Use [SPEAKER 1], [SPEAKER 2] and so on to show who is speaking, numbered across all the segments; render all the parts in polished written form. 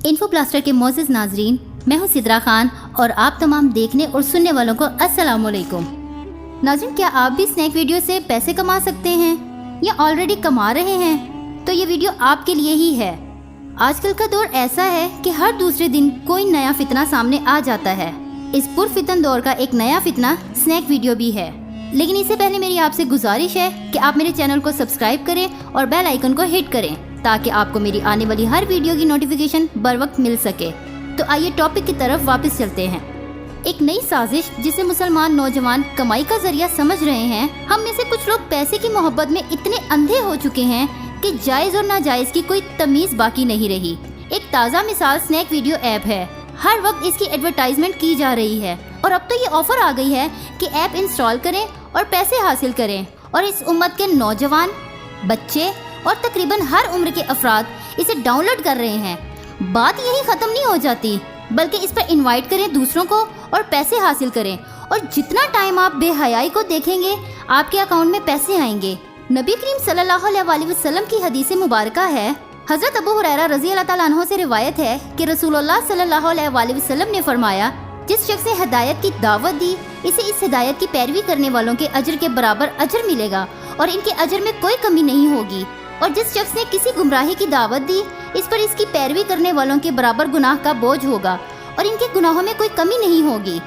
[SPEAKER 1] Info blaster के मोअज़्ज़िज़ नाज़रीन, मैं हूँ सिद्रा खान और आप तमाम देखने और सुनने वालों को अस्सलाम वालेकुम। नाज़रीन, क्या आप भी स्नैक वीडियो से पैसे कमा सकते हैं या ऑलरेडी कमा रहे हैं? तो ये वीडियो आपके लिए ही है। आजकल का दौर ऐसा है कि हर दूसरे दिन कोई नया फितना सामने आ जाता है। इस पुरफितन दौर का एक नया फितना स्नैक वीडियो भी है। लेकिन इससे पहले मेरी आपसे गुजारिश है कि आप मेरे चैनल को सब्सक्राइब करें और बेल आइकन को हिट करें ताकि आपको मेरी आने वाली हर वीडियो की नोटिफिकेशन बर वक्त मिल सके। तो आइए टॉपिक की तरफ वापस चलते हैं। एक नई साजिश जिसे मुसलमान नौजवान कमाई का जरिया समझ रहे हैं। हम में से कुछ लोग पैसे की मोहब्बत में इतने अंधे हो चुके हैं कि जायज और नाजायज की कोई तमीज बाकी नहीं रही। एक ताज़ा मिसाल स्नैक वीडियो ऐप है। हर वक्त इसकी एडवर्टाइजमेंट की जा रही है और अब तो ये ऑफर आ गई है कि ऐप इंस्टॉल करें और पैसे हासिल करें। और इस उम्मत के नौजवान, बच्चे और तकरीबन हर उम्र के अफराद इसे डाउनलोड कर रहे हैं। बात यही खत्म नहीं हो जाती, बल्कि इस पर इनवाइट करें दूसरों को और पैसे हासिल करें। और जितना टाइम आप बेहयाई को देखेंगे, आपके अकाउंट में पैसे आएंगे। नबी करीम सल्लल्लाहु अलैहि वसल्लम की हदीस मुबारका है। हजरत अबू हुरैरा रज़ी अल्लाह ताला अन्हु से रिवायत है कि रसूलुल्लाह सल्लल्लाहु अलैहि वसल्लम ने फरमाया, जिस शख्स ने हिदायत की दावत दी, इसे इस हिदायत की पैरवी करने वालों के अजर के बराबर अजर मिलेगा और इनके अजर में कोई कमी नहीं होगी। और जिस शख्स ने किसी गुमराही की दावत दी, इस पर इसकी पैरवी करने वालों के बराबर गुनाह का बोझ होगा और इनके गुनाहों में कोई कमी नहीं होगी।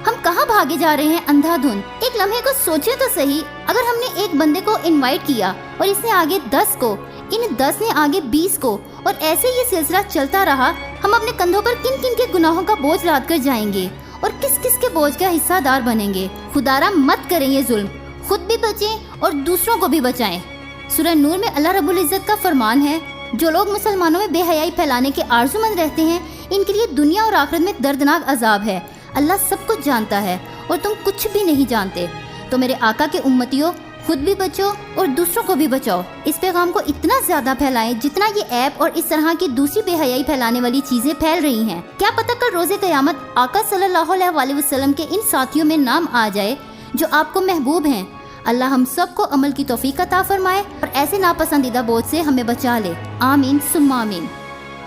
[SPEAKER 1] हम कहाँ भागे जा रहे हैं अंधाधुंध? एक लम्हे को सोचे तो सही। अगर हमने एक बंदे को इनवाइट किया और इसने आगे 10 को, इन 10 ने आगे 20 को, और ऐसे ये सिलसिला चलता रहा, हम अपने कंधों पर किन किन के गुनाहों का बोझ लाद कर जाएंगे और किस किस के बोझ का हिस्सादार बनेंगे। खुदारा मत करें ये जुल्म, खुद भी बचें और दूसरों को भी बचाएं। सूरह नूर में अल्लाह रब्बुल इज्जत का फरमान है, जो लोग मुसलमानों में बेहयाई फैलाने के आरज़ूमंद रहते हैं, इनके लिए दुनिया और आखिरत में दर्दनाक अजाब है। अल्लाह सब कुछ जानता है और तुम कुछ भी नहीं जानते। तो मेरे आका के उम्मतियों, खुद भी बचो और दूसरों को भी बचाओ। इस पैगाम को इतना ज्यादा फैलाएं जितना ये ऐप और इस तरह की दूसरी बेहयाई फैलाने वाली चीजें फैल रही हैं। क्या पता कल रोजे कयामत आका सल्लल्लाहु अलैहि वसल्लम के इन साथियों में नाम आ जाए जो आपको महबूब हैं। अल्लाह हम सबको अमल की तौफीक अता फरमाए और ऐसे नापसंदीदा बोझ से हमें बचा ले। आमीन सुम्मा आमीन।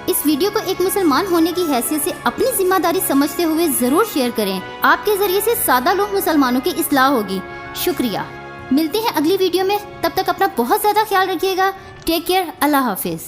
[SPEAKER 1] इस वीडियो को एक मुसलमान होने की हैसियत से अपनी जिम्मेदारी समझते हुए जरूर शेयर करें। आपके जरिए से सादा लोग मुसलमानों की इस्लाह होगी। शुक्रिया। मिलते हैं अगली वीडियो में, तब तक अपना बहुत ज्यादा ख्याल रखिएगा। Take care. अल्लाह हाफिज।